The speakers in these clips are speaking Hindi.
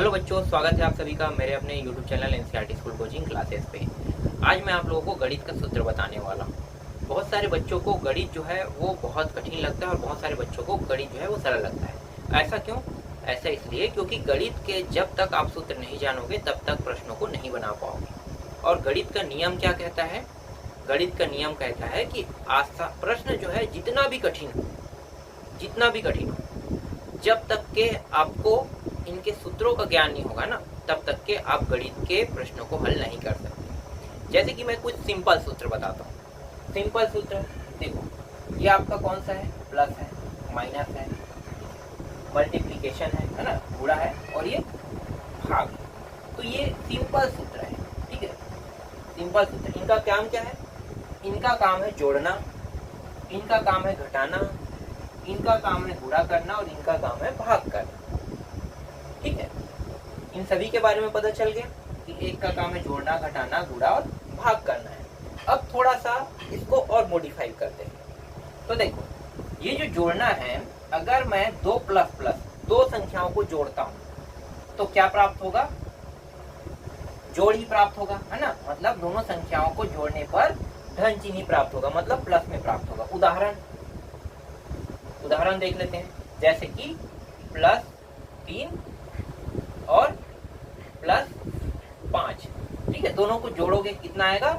हेलो बच्चों, स्वागत है आप सभी का मेरे अपने YouTube channel NCERT school coaching classes पे। आज मैं आप लोगों को गणित का सूत्र बताने वाला हूँ। बहुत सारे बच्चों को गणित जो है वो बहुत कठिन लगता है और बहुत सारे बच्चों को गणित जो है वो सरल लगता है। ऐसा क्यों? ऐसा इसलिए क्योंकि गणित के जब तक आप सूत्र नहीं जानोगे तब तक प्रश्नों को नहीं बना पाओगे। और गणित का नियम क्या कहता है? गणित का नियम कहता है कि प्रश्न जो है जितना भी कठिन हो, जब तक के आपको इनके सूत्रों का ज्ञान नहीं होगा ना, तब तक के आप गणित के प्रश्नों को हल नहीं कर सकते। जैसे कि मैं कुछ सिंपल सूत्र बताता हूँ। सिंपल सूत्र देखो, ये आपका कौन सा है? प्लस है, माइनस है, मल्टीप्लिकेशन है ना, गुणा है, और ये भाग है। तो ये सिंपल सूत्र है, ठीक है। सिंपल सूत्र, इनका काम क्या है? इनका काम है जोड़ना, इनका काम है घटाना, इनका काम है गुणा करना, और इनका काम है भाग करना, ठीक है। इन सभी के बारे में पता चल गया कि एक का काम है जोड़ना, घटाना, गुणा और भाग करना है। अब थोड़ा सा इसको और मॉडिफाई करते हैं। तो देखो, ये जो जोड़ना है, अगर मैं दो प्लस प्लस दो संख्याओं को जोड़ता हूं तो क्या प्राप्त होगा? जोड़ ही प्राप्त होगा, है ना। मतलब दोनों संख्याओं को जोड़ने पर धन चिन्ह ही प्राप्त होगा, मतलब प्लस में प्राप्त होगा। उदाहरण देख लेते हैं। जैसे कि +3 और +5, ठीक है। दोनों को जोड़ोगे कितना आएगा?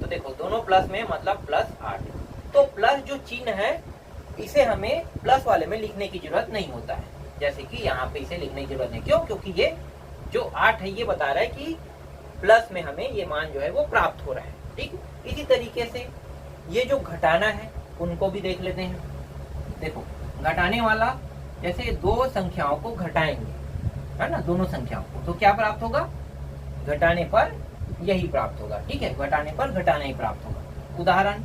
तो देखो, दोनों प्लस में मतलब +8। तो प्लस जो चिन्ह है इसे हमें प्लस वाले में लिखने की जरूरत नहीं होता है। जैसे कि यहाँ पे इसे लिखने की जरूरत नहीं। क्यों? क्योंकि ये जो 8 है ये बता रहा है कि प्लस में हमें ये मान जो है वो प्राप्त हो रहा है, ठीक। इसी तरीके से ये जो घटाना है उनको भी देख लेते हैं। देखो, घटाने वाला, जैसे दो संख्याओं को घटाएंगे, है ना, दोनों संख्याओं को, तो क्या प्राप्त होगा? घटाने पर यही प्राप्त होगा, ठीक है। घटाने पर घटाना ही प्राप्त होगा। उदाहरण,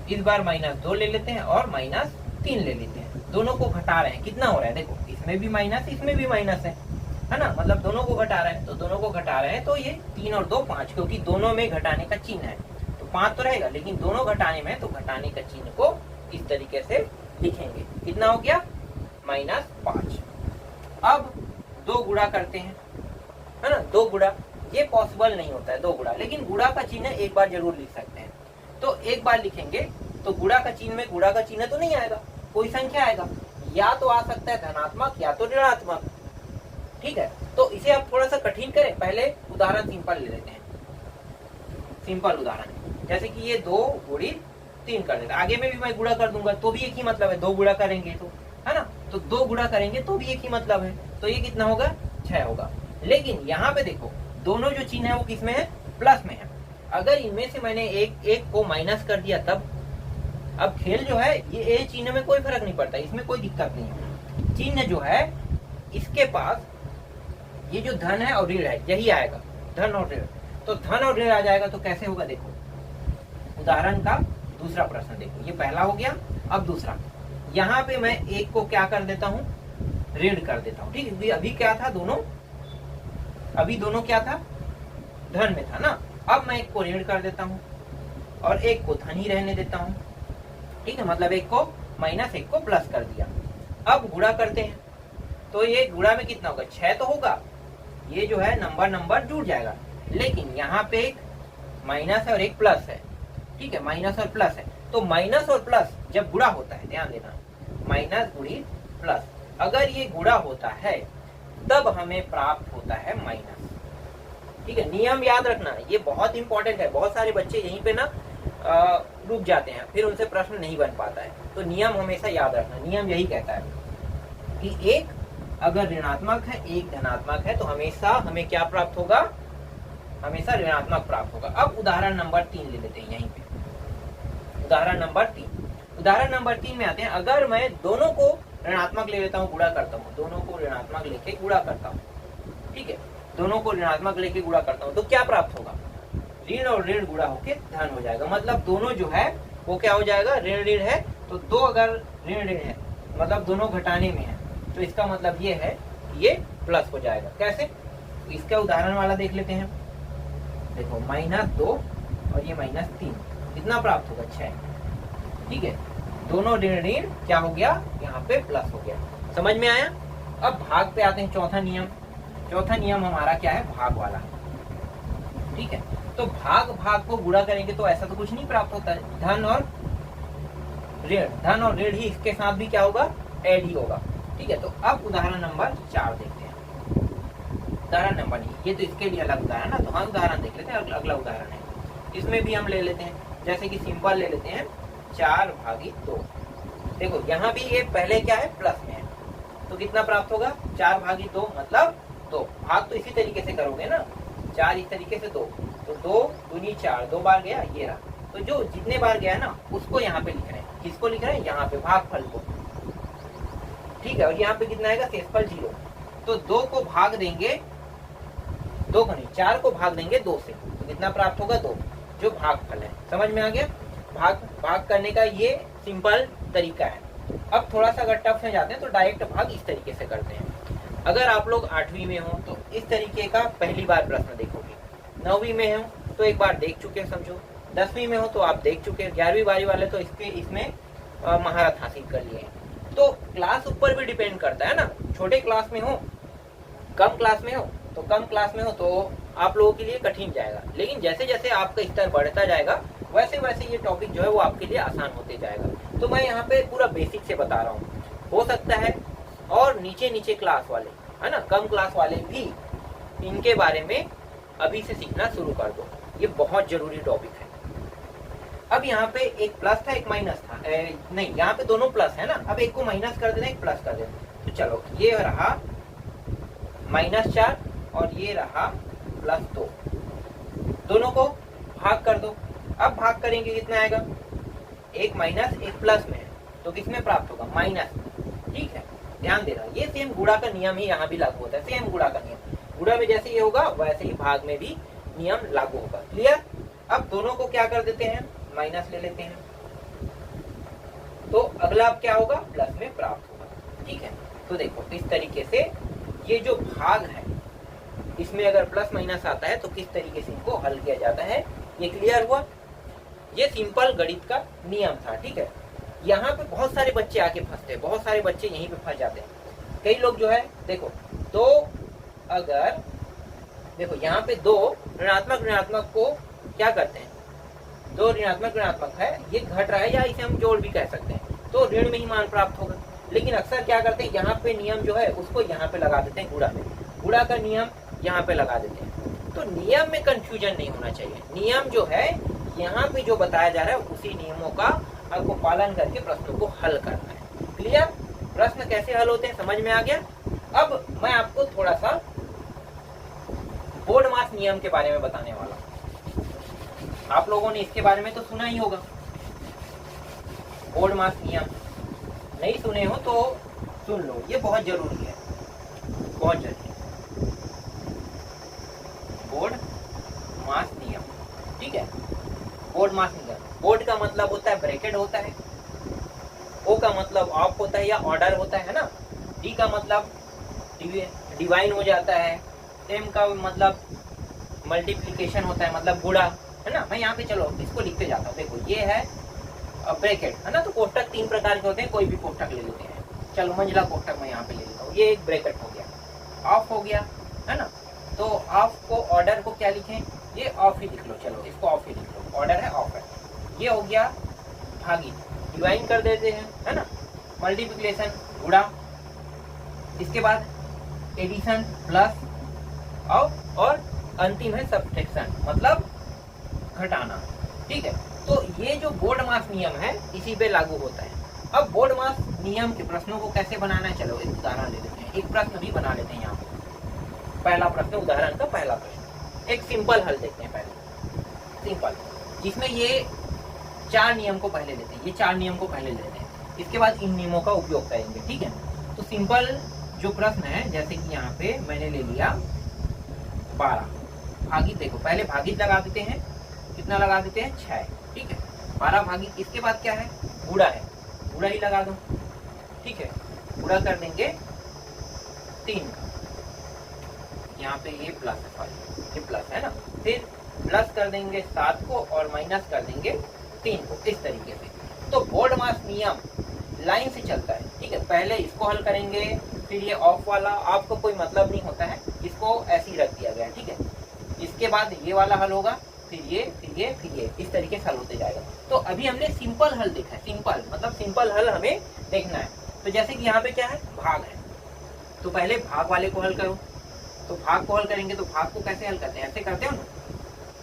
इस बार -2 ले लेते हैं और -3 ले लेते हैं। दोनों को घटा रहे हैं, कितना हो रहा है? देखो, इसमें भी माइनस, इसमें भी माइनस है ना। मतलब दोनों को घटा रहे हैं, तो दोनों को घटा रहे हैं, तो ये 3 और 2 5, क्योंकि दोनों में घटाने का चिन्ह है, तो 5 तो रहेगा, लेकिन दोनों घटाने में, तो घटाने का चिन्ह को इस तरीके से लिखेंगे। कितना हो गया? -5। अब 2 गुणा करते हैं, है ना। 2 गुणा, ये पॉसिबल नहीं होता है 2 गुणा, लेकिन गुणा का चिन्ह एक बार जरूर लिख सकते हैं। तो एक बार लिखेंगे तो गुणा का चिन्ह में गुणा का चिन्ह तो नहीं आएगा, कोई संख्या आएगा, या तो आ सकता है धनात्मक या तो ऋणात्मक, ठीक है। तो इसे आप थोड़ा सा कठिन करें, पहले उदाहरण सिंपल ले लेते हैं। सिंपल उदाहरण, जैसे कि ये 2 गुणित 3 कर देता। आगे में भी मैं गुणा कर दूंगा तो भी एक ही मतलब है, 2 गुणा करेंगे तो, है ना। तो 2 गुणा करेंगे तो भी एक ही मतलब है, तो ये कितना होगा? 6 होगा। लेकिन यहाँ पे देखो, दोनों जो चिन्ह है वो किस में है? प्लस में है। अगर इनमें से मैंने एक को माइनस कर दिया तब, अब खेल जो है ये ए चिन्ह में कोई फर्क नहीं पड़ता, इसमें कोई दिक्कत नहीं है। चिन्ह जो है इसके पास ये जो धन है और ऋण है यही आएगा, धन और ऋण। तो धन और ऋण आ जाएगा, तो कैसे होगा? देखो, उदाहरण का दूसरा प्रश्न देखो, ये पहला हो गया। अब दूसरा, यहाँ पे मैं एक को क्या कर देता हूँ? ऋण कर देता हूँ, ठीक है। अभी क्या था? अभी दोनों क्या था? धन में था ना। अब मैं एक को ऋण कर देता हूँ और एक को धन ही रहने देता हूँ, ठीक है। मतलब एक को माइनस, एक को प्लस कर दिया। अब गुणा करते हैं, तो ये गुणा में कितना होगा? 6 तो होगा। ये जो है नंबर जुड़ जाएगा, लेकिन यहाँ पे एक माइनस है और एक प्लस है, ठीक है। माइनस और प्लस है, तो माइनस और प्लस जब गुणा होता है, ध्यान देना, माइनस गुणित प्लस, अगर ये गुणा होता है तब हमें प्राप्त होता है माइनस, ठीक है। नियम याद रखना, ये बहुत इंपॉर्टेंट है। बहुत सारे बच्चे यहीं पे ना रुक जाते हैं, फिर उनसे प्रश्न नहीं बन पाता है। तो नियम हमेशा याद रखना। नियम यही कहता है कि एक अगर ऋणात्मक है, एक धनात्मक है, तो हमेशा हमें क्या प्राप्त होगा? हमेशा ऋणात्मक प्राप्त होगा। अब उदाहरण नंबर 3 ले लेते हैं यहीं पे। उदाहरण नंबर 3 में आते हैं। अगर मैं दोनों को ऋणात्मक ले लेता हूँ, गुणा करता हूँ, दोनों को ऋणात्मक लेके गुणा करता हूँ, ठीक है। दोनों को ऋणात्मक लेके गुणा करता हूँ, तो क्या प्राप्त होगा? ऋण और ऋण गुणा होके धन हो जाएगा। मतलब दोनों जो है वो क्या हो जाएगा? ऋण ऋण है, तो 2 अगर ऋण ऋण है, मतलब दोनों घटाने में है, तो इसका मतलब ये है कि ये प्लस हो जाएगा। कैसे? इसका उदाहरण वाला देख लेते हैं। देखो, -2 और ये -3, कितना प्राप्त होगा? 6, ठीक है। दोनों ऋण ऋण क्या हो गया? यहाँ पे प्लस हो गया। समझ में आया? अब भाग पे आते हैं, चौथा नियम। चौथा नियम हमारा क्या है, भाग वाला। ठीक है, तो भाग भाग को गुणा करेंगे तो ऐसा तो कुछ नहीं प्राप्त होता है, धन और ऋण, धन और ऋण ही इसके साथ भी क्या होगा, ऐड ही होगा। ठीक है, तो अब उदाहरण नंबर 4 देखते हैं। उदाहरण नंबर नहीं, ये तो इसके लिए अलग उदाहरण ना, तो हम उदाहरण देख लेते हैं, अगला उदाहरण है। इसमें भी हम ले लेते हैं, जैसे कि सिंपल ले लेते हैं 4/2। देखो यहाँ भी ये पहले क्या है, प्लस में है, तो कितना प्राप्त होगा, 4/2 मतलब 2। भाग तो इसी तरीके से करोगे ना, 4 इस तरीके से 2, तो 2 दूनी 4, 2 बार गया, ये रहा। तो जो जितने बार गया ना उसको यहाँ पे लिख रहे हैं, किसको लिख रहे हैं, यहाँ पे भागफल को। ठीक है, और यहाँ पे कितना आएगा, शेषफल 0। तो 2 को भाग देंगे, 2 को नहीं, 4 को भाग देंगे 2 से, तो कितना प्राप्त होगा, 2, जो भागफल है। समझ में आ गया, भाग करने का ये सिंपल तरीका है। अब थोड़ा सा अगर टफ में जाते हैं तो डायरेक्ट भाग इस तरीके से करते हैं। अगर आप लोग 8वीं में हो तो इस तरीके का पहली बार प्रश्न देखोगे, 9वीं में हो तो एक बार देख चुके समझो, 10वीं में हो तो आप देख चुके, 11वीं 12वीं वाले तो इसमें महारत हासिल कर लिए। तो क्लास ऊपर भी डिपेंड करता है ना, छोटे क्लास में हो, कम क्लास में हो, तो कम क्लास में हो तो आप लोगों के लिए कठिन जाएगा, लेकिन जैसे जैसे आपका स्तर बढ़ता जाएगा वैसे वैसे ये टॉपिक जो है वो आपके लिए आसान होते जाएगा। तो मैं यहाँ पे पूरा बेसिक से बता रहा हूँ, हो सकता है और नीचे क्लास वाले है ना, कम क्लास वाले भी इनके बारे में अभी से सीखना शुरू कर दो, ये बहुत जरूरी टॉपिक है। अब यहाँ पे एक प्लस था एक माइनस था, नहीं यहाँ पे दोनों प्लस है ना, अब एक को माइनस कर देना एक प्लस कर देना। तो चलो ये रहा -4 और ये रहा +2, दोनों को भाग कर दो। अब भाग करेंगे कितना आएगा, एक माइनस एक प्लस में है, तो किसमें प्राप्त होगा, माइनस। ठीक है, ध्यान देना, ये सेम गुणा का नियम ही यहाँ भी लागू होता है, सेम गुणा का नियम, गुणा में जैसे ये होगा वैसे ही भाग में भी नियम लागू होगा। क्लियर। अब दोनों को क्या कर देते हैं, माइनस ले लेते हैं, तो अगला अब क्या होगा, प्लस में प्राप्त होगा। ठीक है, तो देखो इस तरीके से ये जो भाग है इसमें अगर प्लस माइनस आता है तो किस तरीके से इनको हल किया जाता है, ये क्लियर हुआ। ये सिंपल गणित का नियम था। ठीक है, यहाँ पे बहुत सारे बच्चे आके फंसते हैं, बहुत सारे बच्चे यहीं पे फंस जाते हैं। कई लोग जो है देखो, तो अगर देखो यहाँ पे 2 ऋणात्मक को क्या करते हैं, 2 ऋणात्मक है, ये घट रहा है या इसे हम जोड़ भी कह सकते हैं, तो ऋण में ही मान प्राप्त होगा। लेकिन अक्सर क्या करते हैं, यहाँ पे नियम जो है उसको यहाँ पे लगा देते हैं, गुणा में, गुणा का नियम यहाँ पे लगा देते हैं। तो नियम में कंफ्यूजन नहीं होना चाहिए, नियम जो है यहाँ पे जो बताया जा रहा है उसी नियमों का आपको पालन करके प्रश्नों को हल करना है। क्लियर, प्रश्न कैसे हल होते हैं समझ में आ गया। अब मैं आपको थोड़ा सा बोर्ड मास नियम के बारे में बताने वाला हूँ। आप लोगों ने इसके बारे में तो सुना ही होगा, बोर्ड मास नियम नहीं सुने हो तो सुन लो, ये बहुत जरूरी है, बहुत जरूरी है। बोर्ड मास नियम, ठीक है, बोर्ड मास नियम, बोर्ड का मतलब होता है ब्रैकेट होता है, ओ का मतलब ऑफ होता है या ऑर्डर होता है ना, डी का मतलब डिवाइन हो जाता है, एम का मतलब मल्टीप्लिकेशन होता है, मतलब गुणा है ना। मैं यहाँ पे चलो इसको लिखते जाता हूँ। देखो ये है ब्रैकेट है ना, तो कोष्टक 3 प्रकार के होते हैं, कोई भी कोष्टक ले लेते हैं। चलो मंजिला कोष्टक मैं यहाँ पे ले लेता हूँ, ये एक ब्रैकेट हो गया, ऑफ हो गया है ना। तो ऑफ को, ऑर्डर को क्या लिखें, ये ऑफ ही लिख लो, चलो इसको ऑफ ही लिख लो, ऑर्डर है ऑफ है। ये हो गया भागी, डिवाइन कर देते हैं है ना, मल्टीप्लिकेशन गुणा, इसके बाद एडिशन प्लस, और अंतिम है सब्ट्रैक्शन मतलब घटाना। ठीक है, तो ये जो बोर्ड मास नियम है इसी पे लागू होता है। अब बोर्ड मास नियम के प्रश्नों को कैसे बनाना है, चलो एक उदाहरण ले लेते हैं, एक प्रश्न भी बना लेते हैं यहाँ पे। पहला प्रश्न, उदाहरण का पहला प्रश्न, एक सिंपल हल देखते हैं पहले, सिंपल, जिसमें ये 4 नियम को पहले लेते हैं, ये 4 नियम को पहले लेते हैं, इसके बाद इन नियमों का उपयोग करेंगे। ठीक है, तो सिंपल जो प्रश्न है, जैसे कि यहाँ पे मैंने ले लिया 12 भागित, देखो पहले भागित लगा देते हैं, कितना लगा देते हैं 6। ठीक है, 12 भागित, इसके बाद क्या है, गुणा है, गुणा ही लगा दो। ठीक है, गुणा कर देंगे 3, यहाँ पे ये प्लस है, सॉरी ये प्लस है ना, फिर प्लस कर देंगे 7 को और माइनस कर देंगे 3 को, इस तरीके से। तो बोर्ड मास नियम लाइन से चलता है। ठीक है, पहले इसको हल करेंगे, फिर ये ऑफ वाला, आपको कोई मतलब नहीं होता है, इसको ऐसे ही रख दिया गया, ठीक है। इसके बाद ये वाला हल होगा, फिर ये, फिर ये, फिर ये, इस तरीके से हल होते जाएगा। तो अभी हमने सिंपल हल देखा है, सिंपल मतलब सिंपल हल हमें देखना है। तो जैसे कि यहाँ पे क्या है, भाग है, तो पहले भाग वाले को हल करो। तो भाग को हल करेंगे तो भाग को कैसे हल करते हैं, ऐसे करते हो ना।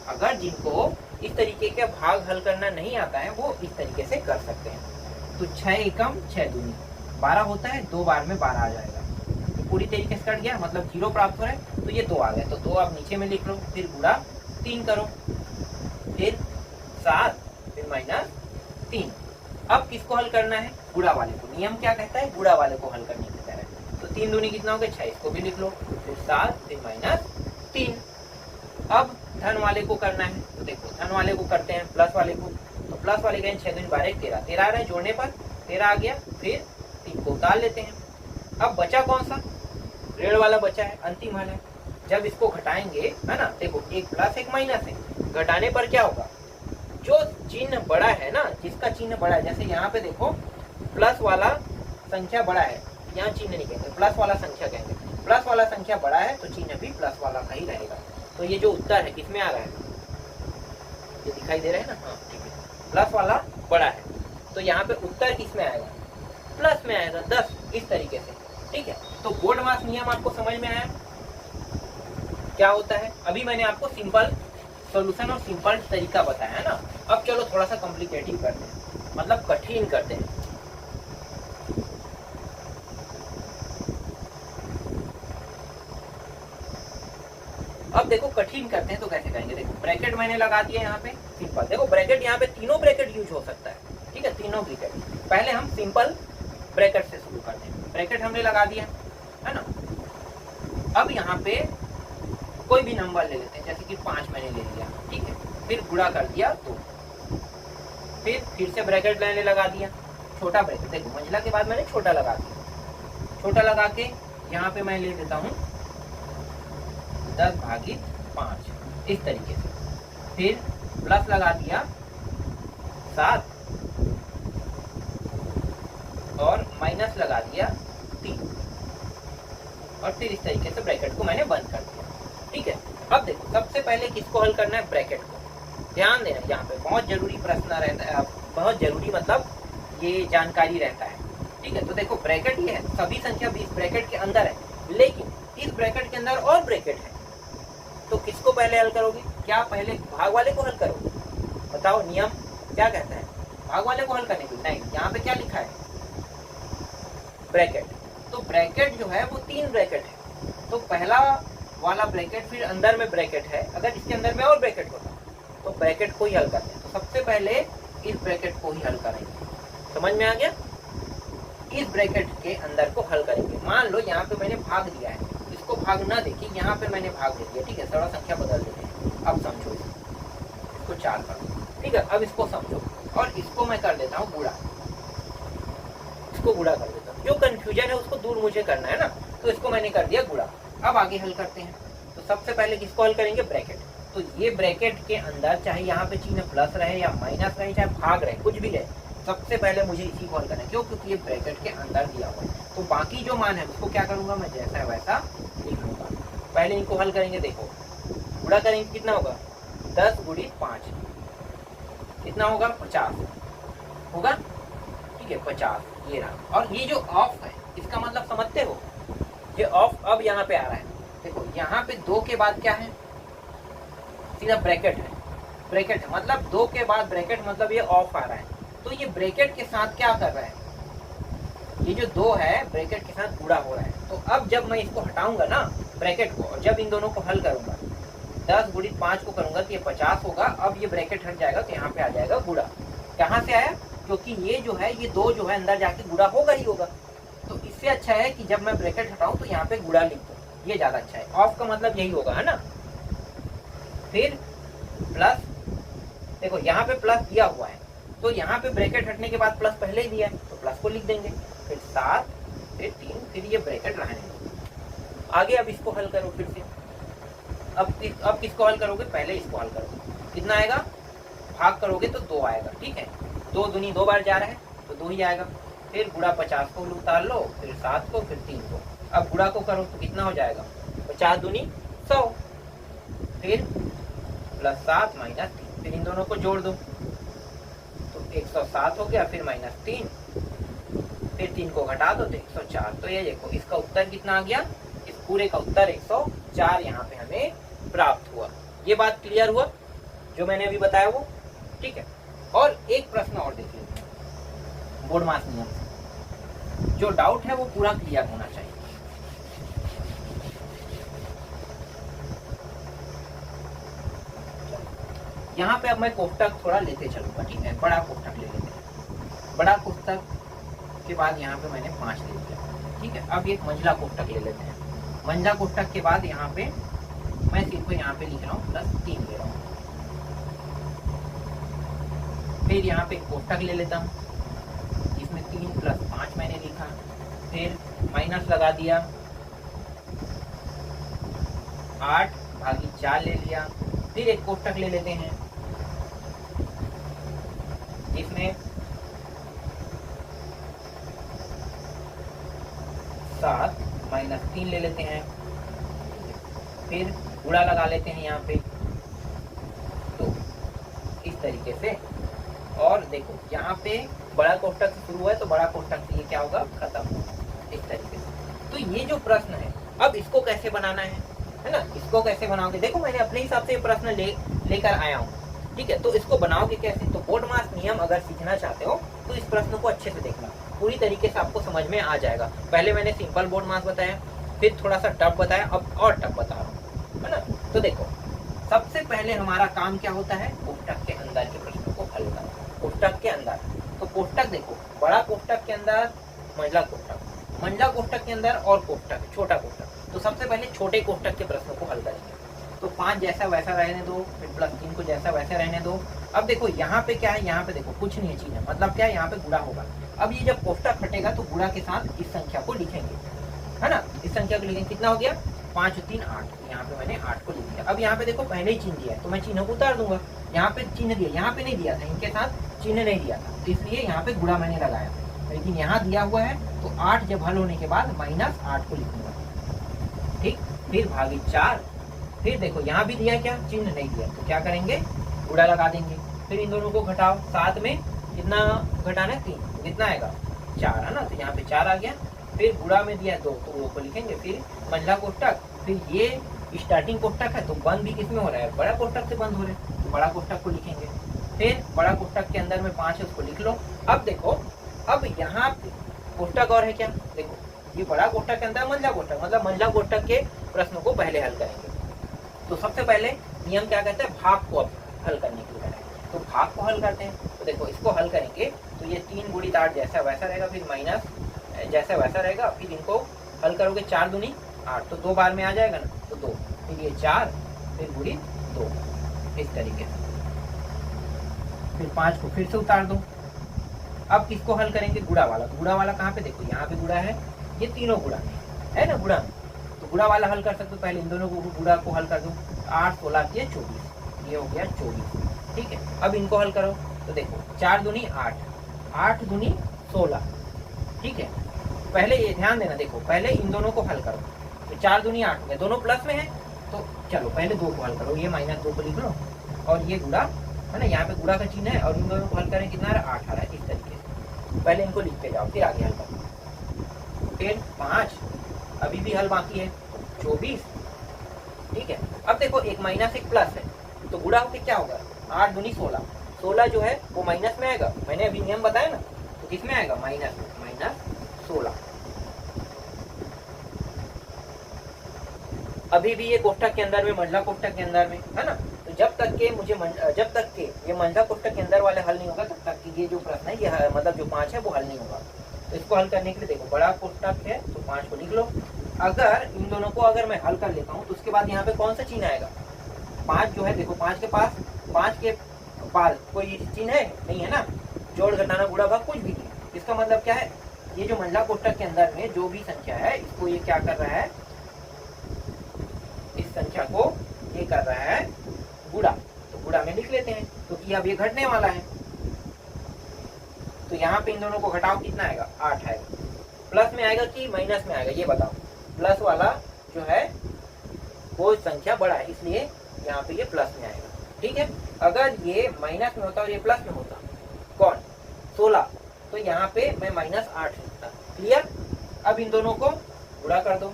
अगर जिनको इस तरीके का भाग हल करना नहीं आता है वो इस तरीके से कर सकते हैं। तो 6 एकम 6 दूनी 12 होता है, 2 बार में 12 आ जाएगा, तो पूरी तरीके से कट गया, मतलब 0 प्राप्त हो रहा है। तो ये 2 आ गए, तो 2 आप नीचे में लिख लो, फिर गुणा 3 करो, फिर 7, फिर -3। अब किसको हल करना है, गुणा वाले को। नियम क्या कहता है, गुणा वाले को हल करने की तरह। तो 3 दूनी कितना हो गया, 6, इसको भी लिख लो, फिर 7, फिर -3। अब धन वाले को करना है, तो देखो धन वाले को करते हैं प्लस वाले को। तो प्लस वाले का 6 दूनी 12, 13, 13 आ रहा है, जोड़ने पर 13 आ गया, फिर 3 को उतार लेते हैं। अब बचा कौन सा, ऋण वाला बचा है, अंतिम हल है। जब इसको घटाएंगे, है ना, देखो एक प्लस एक माइनस है, घटाने पर क्या होगा, जो चिन्ह बड़ा है ना, जिसका चिन्ह बड़ा है, जैसे यहाँ पे देखो प्लस वाला संख्या बड़ा है, यहाँ चिन्ह नहीं कहेंगे, प्लस वाला संख्या कहेंगे। प्लस वाला संख्या बड़ा है तो चिन्ह भी प्लस वाला का ही रहेगा। तो ये जो उत्तर है किसमें आ रहा है, ये दिखाई दे रहा है ना, हाँ ठीक है, प्लस वाला बड़ा है, तो यहाँ पे उत्तर किसमें आएगा, प्लस में आएगा, 10, इस तरीके से, ठीक है। तो बोर्ड मास नियम आपको समझ में आया क्या होता है। अभी मैंने आपको सिंपल सॉल्यूशन और सिंपल तरीका बताया है ना। अब चलो थोड़ा सा कॉम्प्लिकेटिव करते हैं, मतलब कठिन करते हैं। अब देखो कठिन करते हैं तो कैसे करेंगे, देखो ब्रैकेट मैंने लगा दिया यहाँ पे, सिंपल। देखो ब्रैकेट यहाँ पे तीनों ब्रैकेट यूज हो सकता है, ठीक है, तीनों ब्रैकेट। पहले हम सिंपल ब्रैकेट से शुरू करते हैं। ब्रैकेट हमने लगा दिया है ना। अब यहाँ पे कोई भी नंबर ले लेते हैं, जैसे कि 5 मैंने ले लिया, ठीक है, फिर गुणा कर दिया 2, फिर से ब्रैकेट मैंने लगा दिया, छोटा ब्रैकेट, देखो मंजिला के बाद मैंने छोटा लगा दिया, छोटा लगा के यहाँ पे मैं ले लेता हूँ 10/5, इस तरीके से। फिर प्लस लगा दिया 7 और माइनस लगा दिया 3, और फिर इस तरीके से ब्रैकेट को मैंने बंद कर दिया, ठीक है। अब देखो सबसे पहले किसको हल करना है, ब्रैकेट को। ध्यान देना, यहाँ पे बहुत जरूरी प्रश्न रहता है, बहुत जरूरी मतलब ये जानकारी रहता है, ठीक है। तो देखो ब्रैकेट ये है, सभी संख्या 20 ब्रैकेट के अंदर है, लेकिन इस ब्रैकेट के अंदर और ब्रैकेट है, तो किसको पहले हल करोगे, क्या पहले भाग वाले को हल करोगे, बताओ नियम क्या कहता है, भाग वाले को हल करने के लिए? नहीं, यहाँ पे क्या लिखा है, ब्रैकेट। तो ब्रैकेट जो है वो 3 ब्रैकेट है, तो पहला वाला ब्रैकेट, फिर अंदर में ब्रैकेट है, अगर इसके अंदर में और ब्रैकेट होता तो ब्रैकेट को ही हल करते हैं। तो सबसे पहले इस ब्रैकेट को ही हल करेंगे, समझ में आ गया, इस ब्रैकेट के अंदर को हल करेंगे। मान लो यहाँ पे मैंने भाग दिया है, इसको भाग ना देखिए, यहाँ पे मैंने भाग दे दिया, ठीक है, थोड़ा संख्या बदल देते हैं। अब समझो इसको 4 कर दो, ठीक है। अब इसको समझो, और इसको मैं कर देता हूँ गुणा, इसको गुणा कर देता हूँ, जो कंफ्यूजन है उसको दूर मुझे करना है ना, तो इसको मैंने कर दिया गुणा। अब आगे हल करते हैं। तो सबसे पहले किसको हल करेंगे, ब्रैकेट। तो ये ब्रैकेट के अंदर चाहे यहाँ पे चिन्ह प्लस रहे या माइनस रहे, चाहे भाग रहे, कुछ भी रहे, सबसे पहले मुझे इसी को हल करना है। क्यों, क्योंकि ये ब्रैकेट के अंदर दिया हुआ है। तो बाकी जो मान है उसको क्या करूंगा मैं, जैसा है वैसा लिख लूंगा। पहले इनको हल करेंगे, देखो गुणा करेंगे, कितना होगा, 10 × 5 कितना होगा, 50 होगा, ठीक है, 50 ये रहा। और ये जो ऑफ है इसका मतलब समझते हो, ये ऑफ अब यहाँ पे आ रहा है, देखो यहाँ पे 2 के बाद क्या है, सीधा ब्रैकेट है, ब्रैकेट है मतलब 2 के बाद ब्रैकेट, मतलब ये ऑफ आ रहा है। तो ये ब्रैकेट के साथ क्या कर रहा है, ये जो 2 है ब्रैकेट के साथ गुणा हो रहा है। तो अब जब मैं इसको हटाऊंगा ना ब्रैकेट को, और जब इन दोनों को हल करूंगा, 10 × 5 को करूंगा तो ये 50 होगा। अब ये ब्रैकेट हट जाएगा तो यहाँ पे आ जाएगा गुणा। कहाँ से आया, क्योंकि ये जो है, ये 2 जो है अंदर जाके गुणा होगा ही होगा। तो इससे अच्छा है कि जब मैं ब्रैकेट हटाऊं तो यहाँ पे गुणा लिख दूं, ये ज्यादा अच्छा है। ऑफ का मतलब यही होगा, है ना। फिर प्लस, देखो यहाँ पे प्लस दिया हुआ है, तो यहाँ पे ब्रैकेट हटने के बाद प्लस पहले ही दिया है, तो प्लस को लिख देंगे। फिर 7, फिर 3, फिर ये ब्रैकेट रहने दो। आगे अब इसको हल करो फिर से। अब किसको हल करोगे, पहले इसको हल करोगे, कितना आएगा, भाग करोगे तो 2 आएगा, ठीक है। 2 दूनी 2 बार जा रहा है तो 2 ही आएगा। फिर गुणा 50 को उतार लो, फिर 7 को, फिर 3 को, अब गुणा को करो तो कितना हो जाएगा, 50 दूनी 100, फिर +7 -3, फिर इन दोनों को जोड़ दो तो 107 हो गया, फिर -3, फिर 3 को घटा दो तो 104। तो ये देखो इसका उत्तर कितना आ गया, इस पूरे का उत्तर 104 यहाँ पे हमें प्राप्त हुआ। ये बात क्लियर हुआ जो मैंने अभी बताया वो, ठीक है। और एक प्रश्न और देख लेते हैं बोर्ड मास नियम से, जो डाउट है वो पूरा क्लियर होना चाहिए। यहाँ पे अब मैं कोष्टक थोड़ा लेते चलूंगा, ठीक है। बड़ा कोष्टक ले लेते हैं, बड़ा कोष्टक के बाद यहाँ पे मैंने 5 ले लिया, ठीक है। अब एक मंझला कोष्टक ले लेते हैं। मंझला कोष्टक के बाद यहाँ पे मैं सिर्फ यहाँ पे लिख रहा हूँ +3 ले रहा हूँ। फिर यहाँ पे कोष्टक ले लेता हूँ, इसमें 3 + 5 मैंने लिखा, फिर माइनस लगा दिया, 8/4 ले लिया। फिर एक कोष्टक ले लेते हैं जिसमें 7 - 3 ले लेते हैं, फिर गुणा लगा लेते हैं यहाँ पे, तो इस तरीके से। और देखो यहाँ पे बड़ा कोष्टक से शुरू है तो बड़ा कोष्टक से ये क्या होगा, खत्म होगा, इस तरीके से। तो ये जो प्रश्न है अब इसको कैसे बनाना है ना, इसको कैसे बनाओगे, देखो मैंने अपने हिसाब से ये प्रश्न लेकर आया हूँ, ठीक है। तो इसको बनाओगे कैसे, तो बोर्ड मास नियम अगर सीखना चाहते हो तो इस प्रश्न को अच्छे से देखना, पूरी तरीके से आपको समझ में आ जाएगा। पहले मैंने सिंपल बोर्ड मास बताया, फिर थोड़ा सा टफ बताया, अब और टफ बता रहा हूँ, है ना। तो देखो सबसे पहले हमारा काम क्या होता है, कोष्टक के अंदर के प्रश्नों को हल करना, कोष्टक के अंदर। तो कोष्टक देखो, बड़ा कोष्टक के अंदर मंझला कोष्टक, मंझला कोष्टक के अंदर और कोष्टक छोटा कोष्टक। तो सबसे पहले छोटे कोष्टक के प्रश्नों को हल करेंगे। तो 5 जैसा वैसा रहने दो, फिर +3 को जैसा वैसा रहने दो। अब देखो यहाँ पे क्या है, यहाँ पे देखो कुछ नहीं है चीज है, मतलब क्या है, यहाँ पे गुणा होगा। अब ये जब कोष्टक हटेगा तो गुणा के साथ इस संख्या को लिखेंगे, है ना। इस संख्या को लिखेंगे, कितना हो गया, 5 × 3 = 8। यहाँ पे मैंने 8 को लिख दिया। अब यहाँ पे देखो पहले ही चिन्ह दिया है तो मैं चिन्ह को उतार दूंगा। यहाँ पे चिन्ह दिया, यहाँ पे नहीं दिया था, इनके साथ चिन्ह नहीं दिया था, तो इसलिए यहाँ पे गुणा मैंने लगाया, लेकिन यहाँ दिया हुआ है तो 8 जब हल होने के बाद -8 को लिखूंगा, ठीक। फिर /4, फिर देखो यहाँ भी दिया क्या, चिन्ह नहीं दिया, तो क्या करेंगे, गुणा लगा देंगे। फिर इन दोनों को घटाओ, 7 में कितना घटाना है, 3, तो कितना आएगा, 4, है ना। तो यहाँ पे 4 आ गया। फिर गुणा में दिया 2 तो 2 को लिखेंगे। फिर मंझला कोष्टक, फिर ये स्टार्टिंग कोष्टक है तो बंद भी किसमें हो रहा है, बड़ा कोष्टक से बंद हो रहे हैं, तो बड़ा कोष्टक को लिखेंगे। फिर बड़ा कोष्टक के अंदर में 5 है उसको लिख लो। अब देखो, अब यहाँ पे कोष्टक और है क्या, देखो ये बड़ा कोष्टक के अंदर मंझला कोष्टक, मतलब मंझला कोष्टक के प्रश्नों को पहले हल करेंगे। तो सबसे पहले नियम क्या कहते हैं, भाग को अब हल करने के लिए करेंगे, तो भाग को हल करते हैं। तो देखो इसको हल करेंगे तो ये 3 × 8 जैसा वैसा रहेगा, फिर माइनस जैसा वैसा रहेगा। फिर इनको हल करोगे, 4 दूनी 8, तो 2 बार में आ जाएगा ना, तो 2, फिर ये 4, फिर × 2, इस तरीके से। फिर 5 को फिर से उतार दो। अब किसको हल करेंगे, गुणा वाला। तो गुणा वाला कहाँ पे, देखो यहाँ पे गुणा है, ये तीनों गुणा है ना, गुणा। तो गुणा वाला हल कर सकते हो, पहले इन दोनों को गुणा को हल कर दो। 8 × 16 = 24, ये हो गया 24, ठीक है। अब इनको हल करो तो देखो 4 दूनी 8, 8 दूनी 16, ठीक है। पहले ये ध्यान देना, देखो पहले इन दोनों को हल करो, तो 4 दूनी 8 हो गया, दोनों प्लस में है, तो चलो पहले 2 को हल करो, ये -2 को लिख लो, और ये गुणा है ना, यहाँ पे गुणा का चिन्ह है, और इन दोनों को हल करें कितना है, 8 आ रहा है, इस तरीके से। पहले इनको लिखते जाओ, फिर आगे हल करो। फिर 5, अभी भी हल बाकी है, 24, ठीक है। अब देखो एक माइनस एक प्लस है, तो गुणा होके क्या होगा, 8 दूनी 16, 16 जो है वो माइनस में आएगा, मैंने अभी नियम बताया ना, तो किसमें आएगा, माइनस में, -16। अभी भी ये कोष्टक के अंदर में, मंझला कोष्टक के अंदर में, है ना। तो जब तक के ये मंझला कोष्टक के अंदर वाले हल नहीं होगा, तब तक कि ये जो प्रश्न है, ये मतलब जो 5 है वो हल नहीं होगा। तो इसको हल करने के लिए देखो, बड़ा कोष्टक है तो 5 को लिख लो। अगर इन दोनों को अगर मैं हल कर लेता हूँ तो उसके बाद यहाँ पे कौन सा चिन्ह आएगा, 5 जो है, देखो 5 के पास कोई चिन्ह है नहीं, है ना, जोड़ घटाना गुणा भाग कुछ भी नहीं। इसका मतलब क्या है, ये जो मंझला कोष्टक के अंदर में जो भी संख्या है, इसको ये क्या कर रहा है, इस संख्या को ये कर रहा है गुणा, तो गुणा में लिख लेते हैं, क्योंकि तो अब ये घटने वाला है। तो यहाँ पे इन दोनों को घटाओ, कितना आएगा, 8 आएगा। प्लस में आएगा कि माइनस में आएगा, ये बताओ, प्लस वाला जो है वो संख्या बड़ा है, इसलिए यहाँ पे ये प्लस में आएगा। ठीक है, अगर ये माइनस में होता और ये प्लस में होता, कौन 16, तो यहाँ पे मैं -8 लिखता। क्लियर? अब इन दोनों को गुणा कर दो,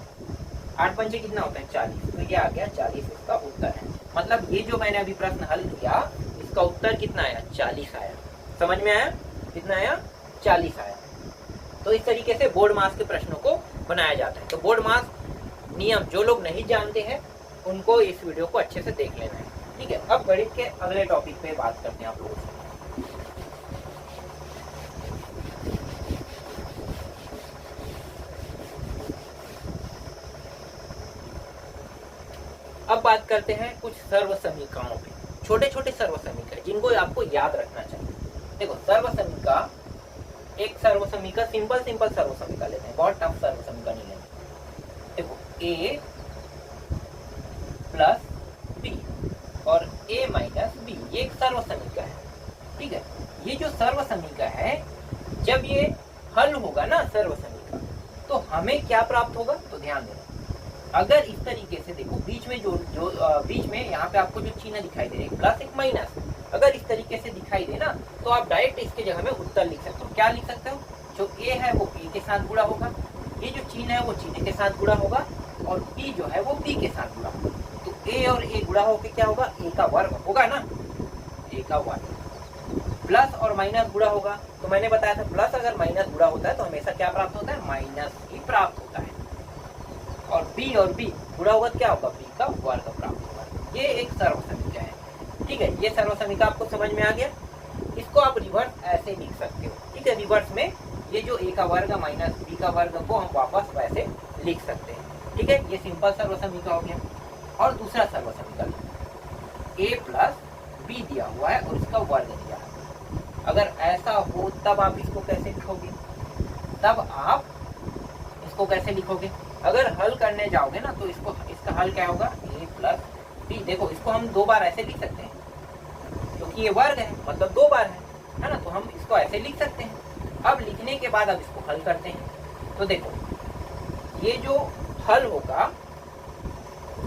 8 पंचे कितना होता है 40, तो ये आ गया 40 इसका उत्तर है। मतलब ये जो मैंने अभी प्रश्न हल किया इसका उत्तर कितना आया 40 आया। समझ में आया? कितना आया 40 आया। तो इस तरीके से बोर्ड मास के प्रश्नों को बनाया जाता है। तो बोर्ड मास नियम जो लोग नहीं जानते हैं उनको इस वीडियो को अच्छे से देख लेना है। ठीक है, अब गणित के अगले टॉपिक पे बात करते हैं आप लोगों से। अब बात करते हैं कुछ सर्व समीकरणों पे, छोटे छोटे सर्व समीकरण जिनको आपको याद रखना चाहिए। देखो सर्व समीका, एक सर्व समीका सिंपल सर्व समीका लेते हैं, बहुत टफ सर्व समीका नहीं लेते। देखो a प्लस b और a माइनस b, ये एक सर्व समीका है। ठीक है, ये जो सर्व समीका है जब ये हल होगा ना सर्व समीका, तो हमें क्या प्राप्त होगा? तो ध्यान देना, अगर इस तरीके से देखो बीच में बीच में यहाँ पे आपको जो चिन्ह दिखाई दे रहा है प्लस एक माइनस, अगर इस तरीके से दिखाई दे ना तो आप डायरेक्ट इसके जगह में उत्तर लिख सकते हो। क्या लिख सकते हो? जो a है वो b के साथ गुणा होगा, ये जो चिन्ह है वो चिन्ह के साथ गुणा होगा, और b जो है वो b के साथ गुणा होगा। तो a और a गुणा होकर क्या होगा? a का वर्ग होगा ना, a का वर्ग। प्लस और माइनस गुणा होगा, तो मैंने बताया था प्लस अगर माइनस गुणा होता है तो हमेशा क्या प्राप्त होता है? माइनस ही प्राप्त होता है। और b और b गुणा होगा क्या होगा? b का वर्ग प्राप्त होगा। ये एक सर्व समीका है। ठीक है, ये सर्व समीका आपको समझ में आ गया। इसको आप रिवर्स ऐसे लिख सकते हो। ठीक है, रिवर्स में ये जो a का वर्ग माइनस b का वर्ग को हम वापस वैसे लिख सकते हैं। ठीक है, ये सिंपल सर्व समीका हो गया। और दूसरा सर्व समीका, a प्लस b दिया हुआ है और इसका वर्ग दिया है। अगर ऐसा हो तब आप इसको कैसे लिखोगे? तब आप इसको कैसे लिखोगे? अगर हल करने जाओगे ना तो इसका हल क्या होगा? a plus b। देखो इसको हम 2 बार ऐसे लिख सकते हैं क्योंकि ये वर्ग है, मतलब 2 बार है ना, तो हम इसको ऐसे लिख सकते हैं। अब लिखने के बाद अब इसको हल करते हैं। तो देखो ये जो हल होगा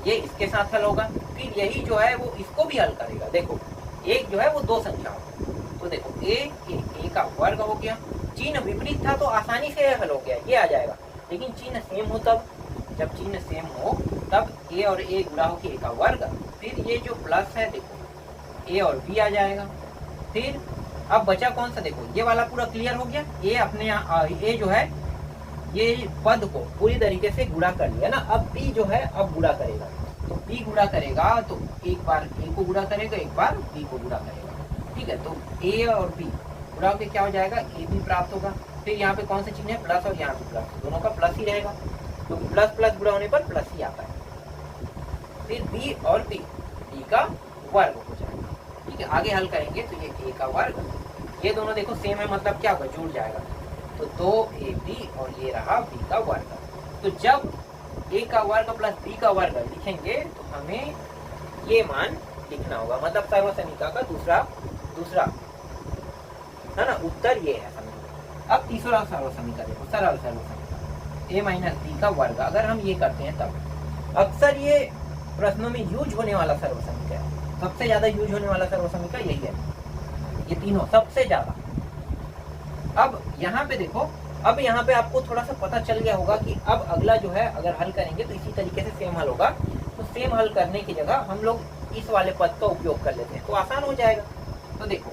ये इसके साथ हल होगा, फिर यही जो है वो इसको भी हल करेगा। देखो एक जो है वो 2 संख्या होगा, तो देखो a का वर्ग हो गया, चिन्ह विपरीत था तो आसानी से हल हो गया, ये आ जाएगा। लेकिन चिन्ह सेम हो तब, जब चिन्ह सेम हो तब a और a गुणा हो के a का वर्ग, फिर ये जो प्लस है देखो a और b आ जाएगा। फिर अब बचा कौन सा? देखो ये वाला पूरा क्लियर हो गया। a अपने यहाँ a जो है ये पद को पूरी तरीके से गुणा कर लिया ना। अब b जो है अब गुणा करेगा, तो b गुणा करेगा तो एक बार a को गुणा करेगा, एक बार b को गुणा करेगा। ठीक है, तो a और b गुणा होकर क्या हो जाएगा? a b प्राप्त होगा। फिर यहाँ पे कौन सा चिन्ह है? प्लस, और यहाँ पे प्लस, दोनों का प्लस ही रहेगा, तो प्लस प्लस गुणा होने पर प्लस ही आता है। फिर b और b का वर्ग हो जाएगा। ठीक है, आगे हल करेंगे तो ये a का वर्ग, ये दोनों देखो सेम है, मतलब क्या होगा? जुड़ जाएगा, तो 2ab और ये रहा b का वर्ग। तो जब a का वर्ग प्लस b का वर्ग लिखेंगे तो हमें ये मान लिखना होगा, मतलब सर्व समीका का दूसरा है ना उत्तर ये है। अब तीसरा सर्व समीका देखो, सरल सर्व समीका a माइनस b का वर्ग। अगर हम ये करते हैं तब अक्सर ये प्रश्नों में यूज होने वाला सर्व समीका है, सबसे ज्यादा यूज होने वाला सर्व समीका यही है, ये तीनों सबसे ज्यादा। अब यहाँ पे देखो, अब यहाँ पे आपको थोड़ा सा पता चल गया होगा कि अब अगला जो है अगर हल करेंगे तो इसी तरीके से सेम हल होगा। तो सेम हल करने की जगह हम लोग इस वाले पद का उपयोग कर लेते हैं तो आसान हो जाएगा। तो देखो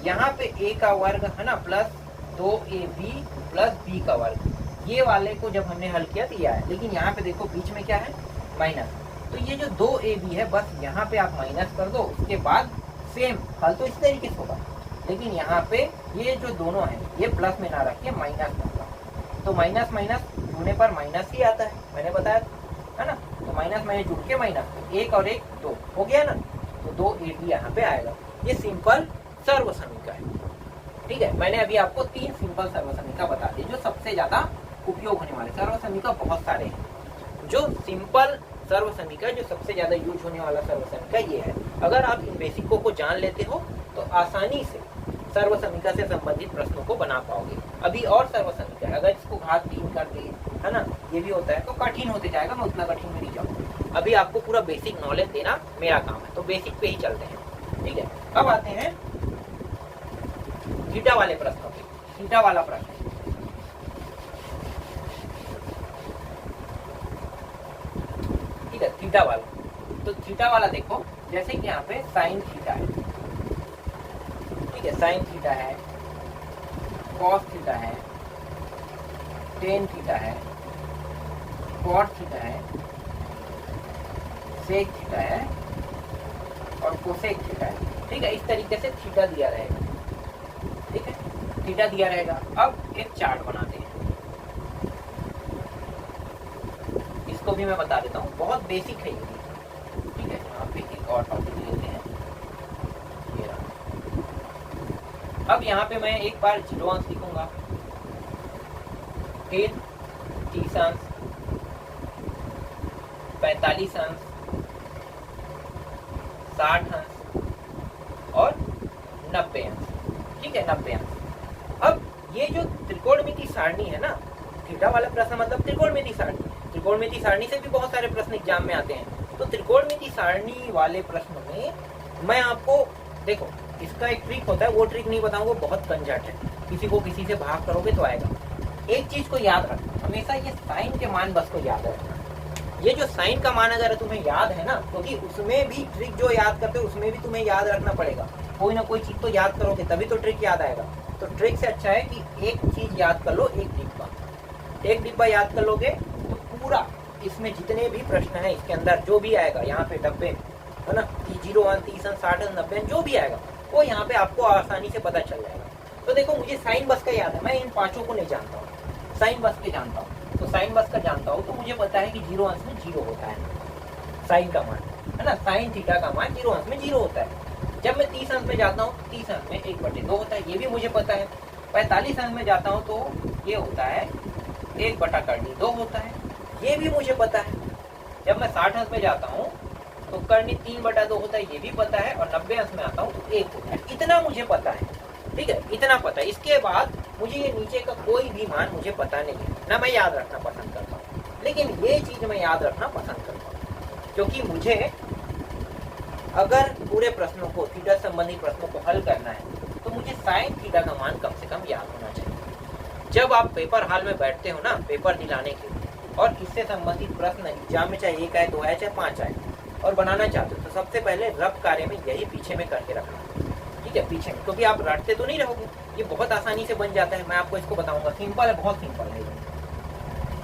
यहाँ पे a का वर्ग है ना प्लस 2ab प्लस b का वर्ग, ये वाले को जब हमने हल किया तो ये आया। लेकिन यहाँ पे देखो बीच में क्या है? माइनस, तो ये जो 2ab है बस यहाँ पे आप माइनस कर दो, उसके बाद सेम हल तो इस तरीके से होगा। लेकिन यहाँ पे ये जो दोनों है ये प्लस में ना रखिए, माइनस में होगा, तो माइनस माइनस जुड़ने पर माइनस ही आता है, मैंने बताया है ना। तो माइनस माइनस जुड़ के माइनस, 1 और 1 2 हो गया ना, तो 2ab यहाँ पे आएगा। ये सिंपल सर्व समीका है। ठीक है, मैंने अभी आपको 3 सिंपल सर्व समीका बता दी जो सबसे ज्यादा उपयोग होने वाले। सर्व समीका बहुत सारे हैं, जो सिंपल सर्व समीका जो सबसे ज्यादा यूज होने वाला सर्व समीका ये है। अगर आप इन बेसिकों को जान लेते हो तो आसानी से सर्व समीका से संबंधित प्रश्नों को बना पाओगे। अभी और सर्व समीका है, अगर इसको घात 3 कर दे है ना, ये भी होता है, तो कठिन होते जाएगा, मैं उतना कठिन में नहीं जाऊँगा। अभी आपको पूरा बेसिक नॉलेज देना मेरा काम है, तो बेसिक पे ही चलते हैं, ठीक है। अब आते हैं थीटा वाले प्रश्नों पे। थीटा वाला प्रश्न, ठीक है, थीटा वाला। तो थीटा वाला देखो, जैसे कि यहाँ पे साइन थीटा है, ठीक है, साइन थीटा है, कॉस थीटा है, टेन थीटा है, कॉट थीटा है, सेक थीटा है और कोसेक थीटा है, ठीक है। इस तरीके से थीटा दिया रहेगा, ठीक है, थीटा दिया रहेगा। अब एक चार्ट बनाते हैं, इसको भी मैं बता देता हूँ, बहुत बेसिक है ये, ठीक है। यहाँ पे एक और टॉपिक लेते हैं, ये रहा। अब यहाँ पे मैं एक बार 0 अंश लिखूंगा, फिर 30 अंश, 45 अंश, 60 अंश और 90 अंश, ठीक है, 90 अंश। अब ये जो त्रिकोणमिति सारणी है ना, थीटा वाला प्रश्न मतलब त्रिकोणमिति सारणी। त्रिकोणमिति सारणी से भी बहुत सारे प्रश्न एग्जाम में आते हैं, तो त्रिकोणमिति सारणी वाले प्रश्न में मैं आपको, देखो इसका एक ट्रिक होता है, वो ट्रिक नहीं बताऊंगा, बहुत कंजट है, किसी को किसी से भाग करोगे तो आएगा। एक चीज को याद रखना, हमेशा ये साइन के मान बस को याद रखना। ये जो साइन का मान अगर तुम्हें याद है ना, क्योंकि उसमें भी ट्रिक जो याद करते हो उसमें भी तुम्हें याद रखना पड़ेगा, कोई ना कोई चीज तो याद करोगे तभी तो ट्रिक याद आएगा। तो ट्रिक से अच्छा है कि एक चीज याद कर लो, एक डिब्बा याद कर लोगे तो पूरा इसमें जितने भी प्रश्न है इसके अंदर जो भी आएगा, यहाँ पे डब्बे है ना, 0 अंश, 30 अंश, 60 अंश, 90 अंश, जो भी आएगा वो यहाँ पे आपको आसानी से पता चल जाएगा। तो देखो मुझे साइन बस का याद है, मैं इन पांचों को नहीं जानता हूँ, साइन बस के जानता हूँ। तो साइन बस का जानता हूँ तो मुझे पता है कि 0 अंश में 0 होता है साइन का मान, है ना, साइन थीटा का मान 0 अंश में 0 होता है। जब मैं 30 अंश में जाता हूँ, 30 अंश में 1/2 होता है, ये भी मुझे पता है। 45 अंश में जाता हूँ तो ये होता है 1/2 होता है, ये भी मुझे पता है। जब मैं 60 अंश में जाता हूँ तो कर्णी 3/2 होता है, ये भी पता है। और 90 अंश में आता हूँ तो 1 होता है। इतना मुझे पता है, ठीक है, इतना पता है। इसके बाद मुझे ये नीचे का कोई भी मान मुझे पता नहीं है, ना मैं याद रखना पसंद करता हूँ, लेकिन ये चीज मैं याद रखना पसंद करता हूँ, क्योंकि मुझे अगर पूरे प्रश्नों को, थीटा संबंधी प्रश्नों को हल करना है तो मुझे साइन थीटा का मान कम से कम याद होना चाहिए। जब आप पेपर हॉल में बैठते हो ना पेपर दिलाने के लिए, और इससे संबंधित प्रश्न एग्जाम में चाहे 1 आए, 2 आए, चाहे 5 आए, और बनाना चाहते हो तो सबसे पहले रफ कार्य में यही पीछे में करके रखना, ठीक है, पीछे में, क्योंकि आप रटते तो नहीं रहोगे, ये बहुत आसानी से बन जाता है। मैं आपको इसको बताऊंगा, सिंपल है, बहुत सिंपल है,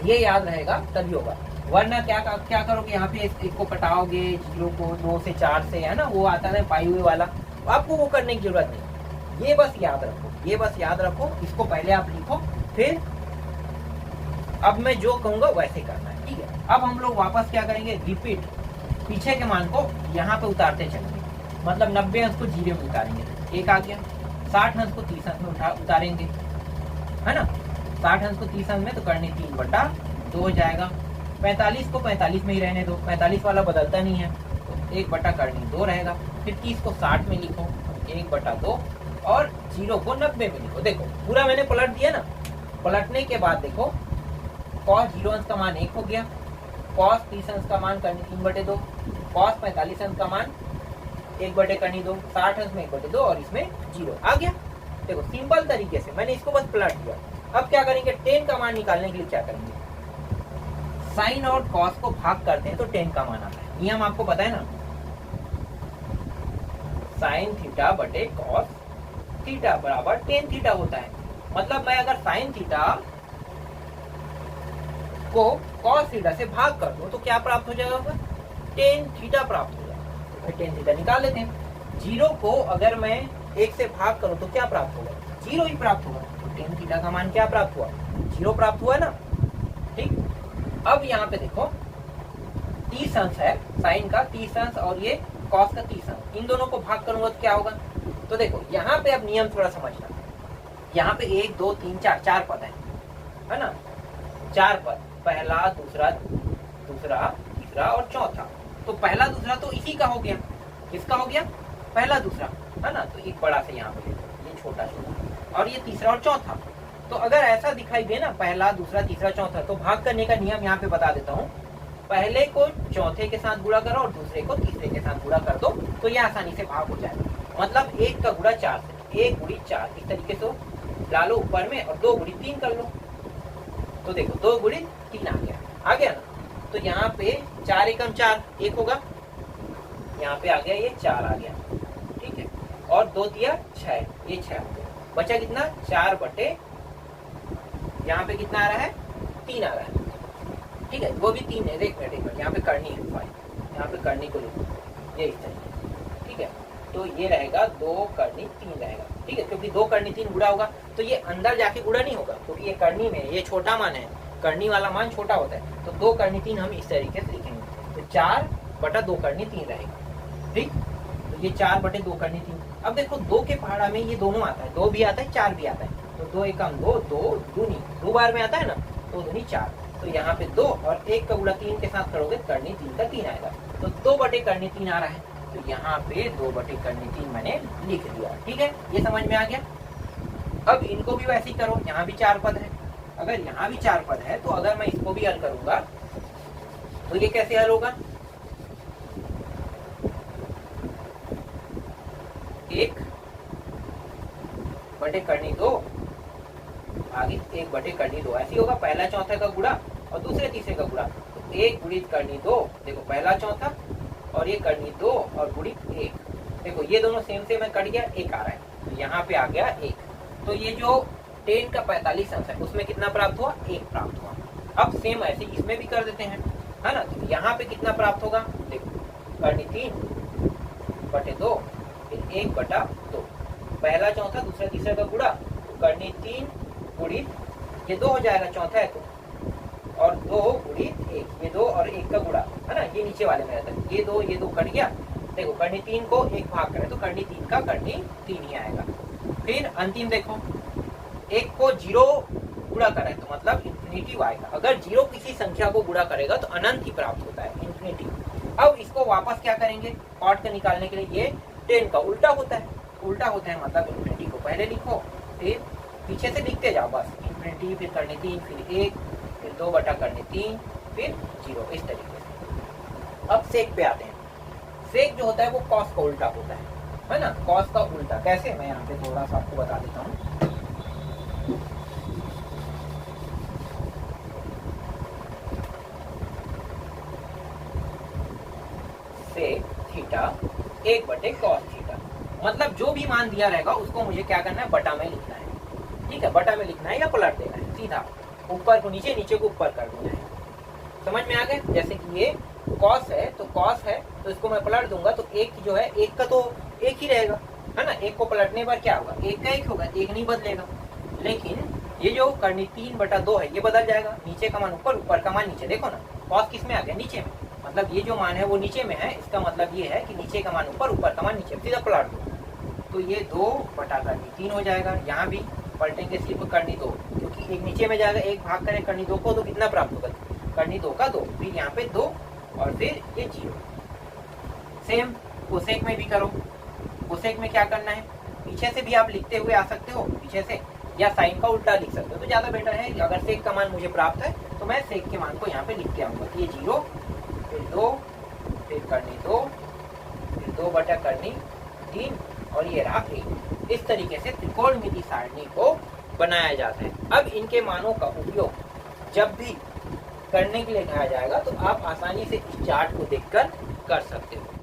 ये याद रहेगा तभी होगा। वरना क्या करोगे, यहाँ पे इसको कटाओगे 0 को 2 से 4 से, है ना, वो आता है पाई हुए वाला, आपको वो करने की जरूरत नहीं। ये बस याद रखो, ये बस याद रखो, इसको पहले आप लिखो, फिर अब मैं जो कहूंगा वैसे करना है, ठीक है। अब हम लोग वापस क्या करेंगे, रिपीट, पीछे के मान को यहाँ पे उतारते चलेंगे। मतलब 90 अंश को 0 में उतारेंगे, 1 आ गया। 60 अंश को 30 अंश में उतारेंगे, है ना, 60 अंश को 30 अंश में तो करने 3/2 हो जाएगा। 45 को 45 में ही रहने दो, 45 वाला बदलता नहीं है, तो 1/2 रहेगा। फिर 30 को 60 में लिखो, 1/2, और 0 को 90 में लिखो। देखो पूरा मैंने पलट दिया ना, पलटने के बाद देखो cos 0 अंश का मान 1 हो गया, cos 30 अंश का मान करनी 3/2, cos 45 अंश का मान 1/2, 60 अंश में 1/2 और इसमें 0 आ गया। देखो सिंपल तरीके से मैंने इसको बस पलट दिया। अब क्या करेंगे, टेन का मान निकालने के लिए क्या करेंगे, साइन और कॉस को भाग करते हैं तो टेन का मान आता है। नियम आपको पता है ना, साइन थीटा बटे कॉस थीटा बराबर टेन थीटा होता है। मतलब मैं अगर साइन थीटा को कॉस थीटा से भाग कर दूं तो क्या प्राप्त हो जाएगा, टेन थीटा प्राप्त हो जाएगा। तो टेन थीटा निकाल लेते हैं। 0 को अगर मैं 1 से भाग करूं तो क्या प्राप्त होगा, 0 ही प्राप्त होगा। तो टेन थीटा का मान क्या प्राप्त हुआ, 0 प्राप्त हुआ ना, ठीक। अब यहाँ पे देखो 30 अंश है साइन का, 30 अंश और ये कॉस का 30 अंश, इन दोनों को भाग करूंगा तो क्या होगा। तो देखो यहाँ पे अब नियम थोड़ा समझना, यहाँ पे 1 2 3 4 4 पद है ना, 4 पद, पहला दूसरा तीसरा और चौथा। तो पहला दूसरा तो इसी का हो गया, किसका हो गया, पहला दूसरा, है ना। तो एक बड़ा से यहाँ पे ये छोटा छोटा, और ये तीसरा और चौथा। तो अगर ऐसा दिखाई दे ना पहला दूसरा तीसरा चौथा, तो भाग करने का नियम यहाँ पे बता देता हूँ। पहले को चौथे के साथ गुणा करो और दूसरे को तीसरे के साथ गुणा कर दो, तो ये आसानी से भाग हो जाएगा। मतलब 1 का गुणा 4 से, 1 गुणी 4 इस तरीके से डालो ऊपर में और 2 गुणी 3 कर लो। तो देखो 2 गुणी 3 आ गया ना। तो यहाँ पे 4 एकम 4 1 होगा, यहाँ पे आ गया ये 4 आ गया, ठीक है। और 2 दिया 6, ये 6 हो गया। बचा कितना 4 बटे, यहाँ पे कितना आ रहा है 3 आ रहा है, ठीक है। वो भी 3 है, एक मिनट यहाँ पे करनी है, यहाँ पे करनी को लिखो ये इस तरीके, ठीक है। तो ये रहेगा 2 करनी 3 रहेगा, ठीक है। क्योंकि 2 करनी 3 गुणा होगा तो ये अंदर जाके गुणा नहीं होगा, क्योंकि ये करनी में ये छोटा मान है, करनी वाला मान छोटा होता है। तो 2 करनी 3 हम इस तरीके से लिखेंगे, तो 4 बटा 2 करनी 3 रहेगा, ठीक। तो ये 4 बटे 2 करनी 3। अब देखो 2 के पहाड़ा में ये दोनों आता है, 2 भी आता है 4 भी आता है। तो 2 एकम 2, 2 दूनी 2 बार में आता है ना, 2 दूनी 4। तो यहाँ पे 2 और 1 का गुणा 3 के साथ करोगे करनी 3 का 3 आएगा। तो 2 बटे करनी 3 आ रहा है, तो यहाँ पे 2 बटे करनी 3 मैंने लिख दिया, ठीक है। ये समझ में आ गया। अब इनको भी वैसे ही करो, यहाँ भी 4 पद है। अगर यहाँ भी 4 पद है तो अगर मैं इसको भी हल करूंगा तो ये कैसे हल होगा, 1 बटे करनी 2 आगे 1 बटे करनी 2 ऐसी होगा। पहला चौथा का गुणा और दूसरे तीसरे का गुणा, तो 1 गुणित करनी 2, देखो पहला चौथा और ये करनी 2 और गुणित 1, देखो ये दोनों सेम सेम है, कट गया 1 आ रहा है, तो यहाँ पे आ गया 1। तो ये जो 10 का 45 अंश है उसमें कितना प्राप्त हुआ, 1 प्राप्त हुआ। अब सेम ऐसे इसमें भी कर देते हैं, है ना। तो यहाँ पे कितना प्राप्त होगा, देखो करनी 3 बटे 2 फिर 1 बटा 2, पहला चौथा दूसरा तीसरा का गुणा, तो करनी 3 गुणित ये 2 हो जाएगा, चौथा है तो, और 2 गुणित 1, ये 2 और 1 का गुणा, है ना, ये नीचे वाले में रहता है। ये 2 कट गया, देखो करनी 3 को 1 भाग करें तो करनी 3 का करनी 3 ही आएगा। फिर अंतिम देखो, 1 को 0 गुणा करें तो मतलब इन्फिनिटिव आएगा। अगर 0 किसी संख्या को गुणा करेगा तो अनंत ही प्राप्त होता है, इन्फिनिटिव। अब इसको वापस क्या करेंगे, कॉट का निकालने के लिए, ये 10 का उल्टा होता है, उल्टा होता है मतलब इन्फिनिटी को पहले लिखो, फिर पीछे से लिखते जाओ बस, इन्फिनिटी फिर करनी 3 फिर 1 फिर 2 बटा करनी 3 फिर 0, इस तरीके से। अब सेक पे आते हैं। सेक जो होता है वो कॉस का उल्टा होता है ना, कॉस का उल्टा कैसे, मैं यहाँ पे थोड़ा सा आपको बता देता हूँ। सेक थीटा 1 बटे कॉस थीटा, मतलब जो भी मान दिया रहेगा उसको मुझे क्या करना है, बटा में लिखना है, ठीक है। बटा में लिखना है या पलट देना है, सीधा ऊपर को नीचे, नीचे को ऊपर कर देना है। समझ में आ गया। जैसे कि ये कॉस है तो कॉस है तो इसको मैं पलट दूंगा तो 1 जो है 1 का तो 1 ही रहेगा, है ना। 1 को पलटने पर क्या होगा, 1 का 1 होगा, 1 नहीं बदलेगा। लेकिन ये जो करनी 3 बटा 2 है ये बदल जाएगा, नीचे का मान ऊपर, ऊपर का मान नीचे। देखो ना कॉस किस में आ गया, नीचे में, मतलब ये जो मान है वो नीचे में है, इसका मतलब ये है कि नीचे का मान ऊपर, ऊपर का मान नीचे, सीधा पलट दो तो ये 2 बटा करनी 3 हो जाएगा। यहाँ भी पलटेंगे सिर्फ करनी 2, क्योंकि 1 नीचे में जाएगा, 1 भाग करें करनी 2 को तो कितना प्राप्त होगा, करनी 2 का 2, फिर यहाँ पे 2 और फिर ये 0। सेम कोसेक में भी करो। कोसेक में क्या करना है, पीछे से भी आप लिखते हुए आ सकते हो, पीछे से, या साइन का उल्टा लिख सकते हो तो ज्यादा बेटर है। अगर सेक का मान मुझे प्राप्त है तो मैं सेक के मान को यहाँ पे लिख के आऊंगा, ये 0 फिर 2 फिर करनी 2 फिर 2 बटा करनी 3 और ये रहा 1। इस तरीके से त्रिकोणमिति सारणी को बनाया जाता है। अब इनके मानों का उपयोग जब भी करने के लिए कहा जाएगा तो आप आसानी से इस चार्ट को देखकर कर सकते हो।